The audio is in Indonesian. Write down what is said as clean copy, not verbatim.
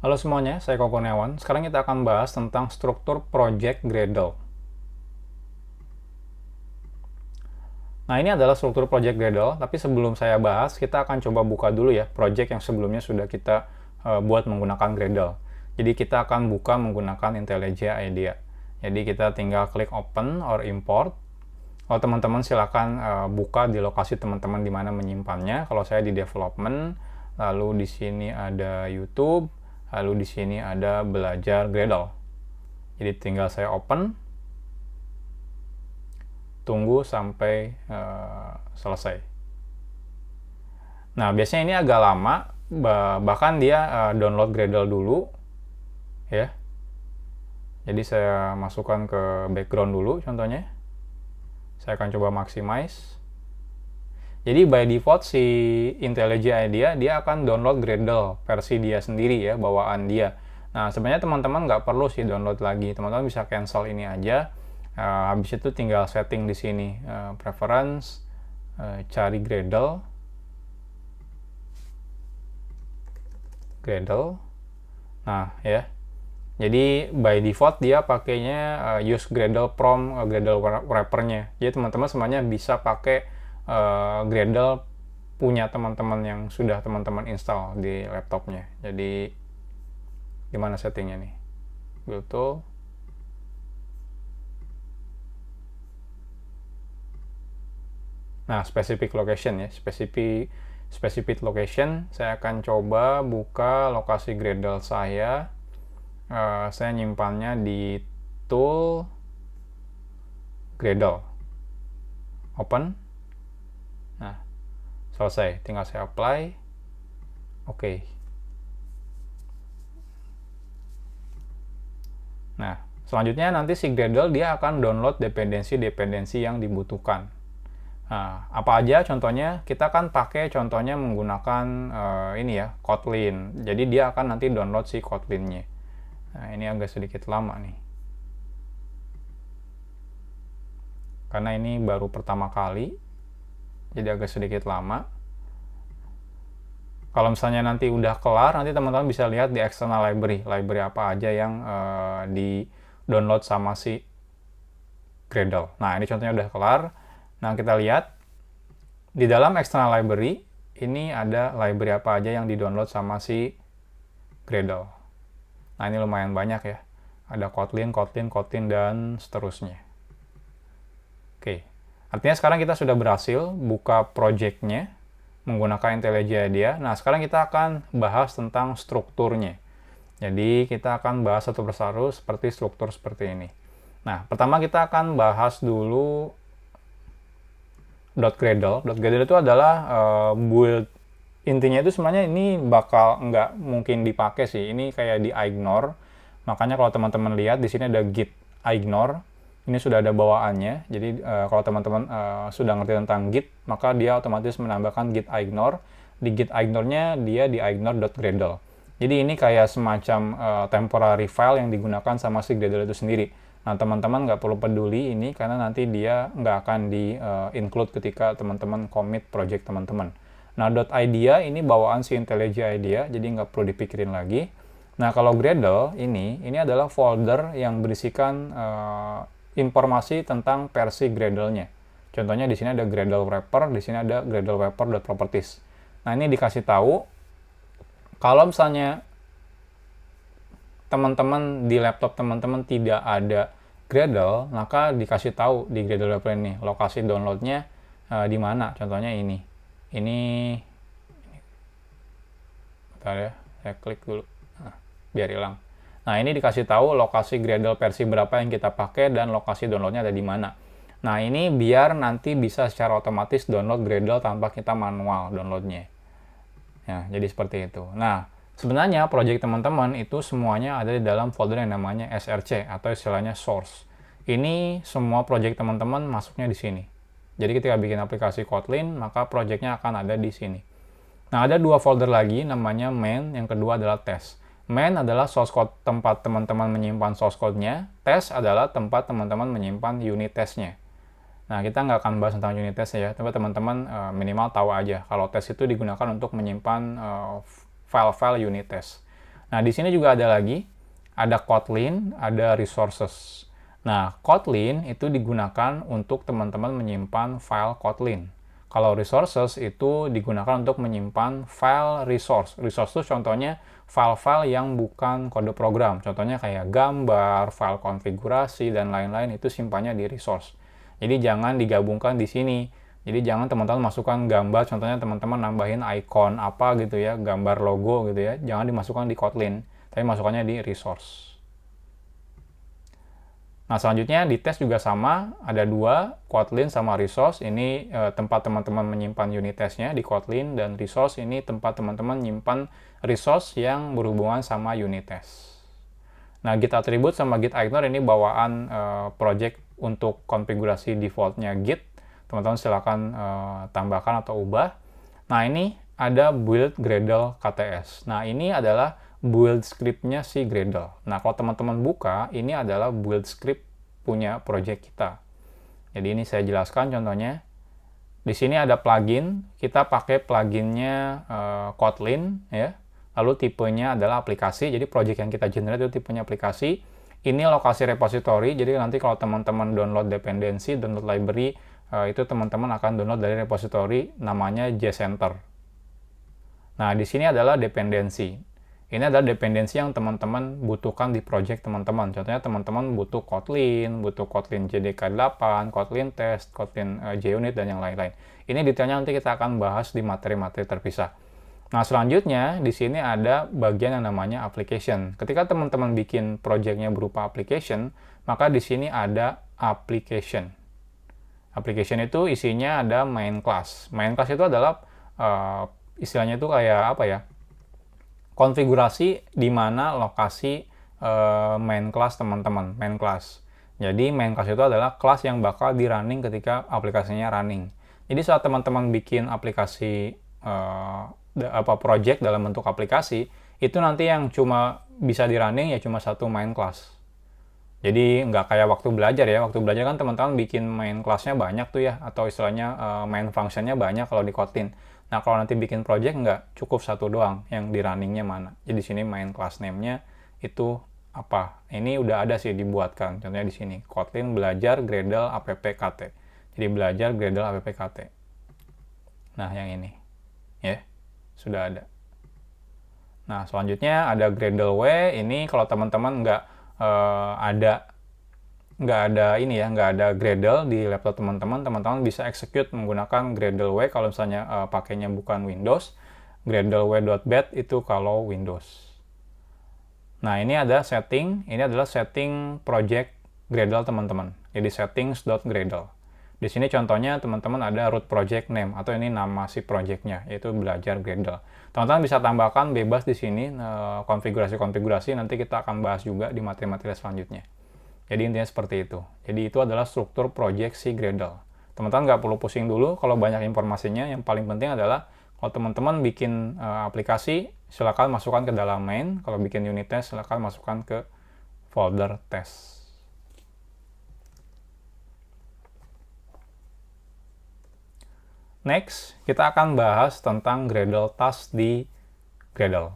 Halo semuanya, saya Koko Kurniawan. Sekarang kita akan bahas tentang struktur project Gradle. Nah, ini adalah struktur project Gradle, tapi sebelum saya bahas, kita akan coba buka dulu ya project yang sebelumnya sudah kita buat menggunakan Gradle. Jadi kita akan buka menggunakan IntelliJ IDEA. Jadi kita tinggal klik open or import. Kalau teman-teman silakan buka di lokasi teman-teman di mana menyimpannya. Kalau saya di development, lalu di sini ada YouTube, lalu di sini ada belajar Gradle. Jadi tinggal saya open, tunggu sampai selesai. Nah, biasanya ini agak lama, bahkan dia download Gradle dulu, ya. Jadi saya masukkan ke background dulu contohnya. Saya akan coba maximize. Jadi by default si IntelliJ IDEA dia akan download Gradle versi dia sendiri ya, bawaan dia. Nah, sebenarnya teman-teman nggak perlu sih download lagi. Teman-teman bisa cancel ini aja. Habis itu tinggal setting di sini, preference, cari Gradle. Nah, ya. Jadi by default dia pakainya use Gradle from Gradle wrapper-nya. Jadi teman-teman semuanya bisa pakai Gradle punya teman-teman yang sudah teman-teman install di laptopnya. Jadi gimana settingnya nih? Build tool. Nah, specific location ya, specific location. Saya akan coba buka lokasi Gradle saya. Saya nyimpannya di tool Gradle. Open. Nah, selesai. Tinggal saya apply. Oke. Nah, selanjutnya nanti si Gradle dia akan download dependensi-dependensi yang dibutuhkan. Nah, apa aja contohnya? Kita kan pakai contohnya menggunakan ini ya, Kotlin. Jadi dia akan nanti download si Kotlinnya. Nah, ini agak sedikit lama nih. Karena ini baru pertama kali. Jadi agak sedikit lama. Kalau misalnya nanti udah kelar, nanti teman-teman bisa lihat di external library. Library apa aja yang di download sama si Gradle. Nah, ini contohnya udah kelar. Nah, kita lihat di dalam external library ini ada library apa aja yang di-download sama si Gradle. Nah, ini lumayan banyak ya. Ada Kotlin, dan seterusnya. Oke. Artinya sekarang kita sudah berhasil buka project-nya menggunakan IntelliJ IDEA. Nah, sekarang kita akan bahas tentang strukturnya. Jadi, kita akan bahas satu persatu seperti struktur seperti ini. Nah, pertama kita akan bahas dulu .gradle. .gradle itu adalah build. Intinya itu sebenarnya ini bakal nggak mungkin dipakai sih. Ini kayak di ignore. Makanya kalau teman-teman lihat di sini ada git ignore. Ini sudah ada bawaannya. Jadi kalau teman-teman sudah ngerti tentang git, maka dia otomatis menambahkan git ignore. Di git ignore-nya dia di ignore.gradle. Jadi ini kayak semacam temporary file yang digunakan sama si Gradle itu sendiri. Nah, teman-teman nggak perlu peduli ini karena nanti dia nggak akan di-include ketika teman-teman commit project teman-teman. Nah, .idea ini bawaan si IntelliJ IDEA, jadi nggak perlu dipikirin lagi. Nah, kalau Gradle ini adalah folder yang berisikan informasi tentang versi Gradle-nya. Contohnya di sini ada Gradle wrapper, di sini ada Gradle wrapper.properties. Nah, ini dikasih tahu kalau misalnya teman-teman di laptop teman-teman tidak ada Gradle, maka dikasih tahu di Gradle wrapper ini lokasi downloadnya di mana. Contohnya ini. Ini bentar ya, saya klik dulu. Nah, biar hilang. Nah, ini dikasih tahu lokasi Gradle versi berapa yang kita pakai dan lokasi downloadnya ada di mana. Nah, ini biar nanti bisa secara otomatis download Gradle tanpa kita manual downloadnya. Ya, jadi seperti itu. Nah, sebenarnya project teman-teman itu semuanya ada di dalam folder yang namanya src atau istilahnya source. Ini semua project teman-teman masuknya di sini. Jadi ketika bikin aplikasi Kotlin, maka projectnya akan ada di sini. Nah, ada dua folder lagi, namanya main, yang kedua adalah test. Main adalah source code tempat teman-teman menyimpan source code-nya, test adalah tempat teman-teman menyimpan unit test-nya. Nah, kita nggak akan bahas tentang unit test ya, tapi teman-teman minimal tahu aja kalau test itu digunakan untuk menyimpan file-file unit test. Nah, di sini juga ada lagi, ada Kotlin, ada resources. Nah, Kotlin itu digunakan untuk teman-teman menyimpan file Kotlin. Kalau resources itu digunakan untuk menyimpan file resource. Resource itu contohnya file-file yang bukan kode program. Contohnya kayak gambar, file konfigurasi, dan lain-lain itu simpannya di resource. Jadi jangan digabungkan di sini. Jadi jangan teman-teman masukkan gambar, contohnya teman-teman nambahin icon apa gitu ya, gambar logo gitu ya. Jangan dimasukkan di Kotlin, tapi masukkannya di resource. Nah, selanjutnya di tes juga sama, ada dua, Kotlin sama resource. Ini tempat teman-teman menyimpan unit testnya di Kotlin, dan resource ini tempat teman-teman menyimpan resource yang berhubungan sama unit test. Nah, Git attribute sama Git ignore ini bawaan project untuk konfigurasi defaultnya Git. Teman-teman silakan tambahkan atau ubah. Nah, ini ada build Gradle KTS. Nah, ini adalah build script-nya si Gradle. Nah, kalau teman-teman buka, ini adalah build script punya project kita. Jadi ini saya jelaskan contohnya. Di sini ada plugin, kita pakai pluginnya Kotlin ya. Lalu tipenya adalah aplikasi, jadi project yang kita generate itu tipenya aplikasi. Ini lokasi repository, jadi nanti kalau teman-teman download dependency, download library, itu teman-teman akan download dari repository namanya JCenter. Nah, di sini adalah dependency. Ini adalah dependensi yang teman-teman butuhkan di project teman-teman. Contohnya teman-teman butuh Kotlin JDK 8, Kotlin test, Kotlin JUnit, dan yang lain-lain. Ini detailnya nanti kita akan bahas di materi-materi terpisah. Nah, selanjutnya di sini ada bagian yang namanya application. Ketika teman-teman bikin projectnya berupa application, maka di sini ada application. Application itu isinya ada main class. Main class itu adalah istilahnya itu kayak apa ya? Konfigurasi di mana lokasi main class teman-teman, main class. Jadi main class itu adalah kelas yang bakal di running ketika aplikasinya running. Jadi saat teman-teman bikin aplikasi project dalam bentuk aplikasi, itu nanti yang cuma bisa di running ya cuma satu main class. Jadi nggak kayak waktu belajar ya. Waktu belajar kan teman-teman bikin main class-nya banyak tuh ya, atau istilahnya main function-nya banyak kalau di Kotlin. Nah, kalau nanti bikin project nggak cukup satu doang yang di runningnya mana. Jadi di sini main class name-nya itu apa. Ini udah ada sih dibuatkan. Contohnya di sini, Kotlin belajar Gradle appkt. Jadi belajar Gradle appkt. Nah, yang ini. Ya, sudah ada. Nah, selanjutnya ada Gradle W. Ini kalau teman-teman nggak ada Gradle di laptop teman-teman bisa execute menggunakan Gradle W kalau misalnya pakainya bukan Windows. Gradle W.bat itu kalau Windows. Nah, ini ada setting, ini adalah setting project Gradle teman-teman. Jadi settings.gradle. Di sini contohnya teman-teman ada root project name, atau ini nama si projectnya, yaitu belajar Gradle. Teman-teman bisa tambahkan bebas di sini konfigurasi-konfigurasi, nanti kita akan bahas juga di materi-materi selanjutnya. Jadi intinya seperti itu. Jadi itu adalah struktur project si Gradle. Teman-teman nggak perlu pusing dulu kalau banyak informasinya. Yang paling penting adalah kalau teman-teman bikin aplikasi, silakan masukkan ke dalam main. Kalau bikin unit test, silakan masukkan ke folder test. Next, kita akan bahas tentang Gradle task di Gradle.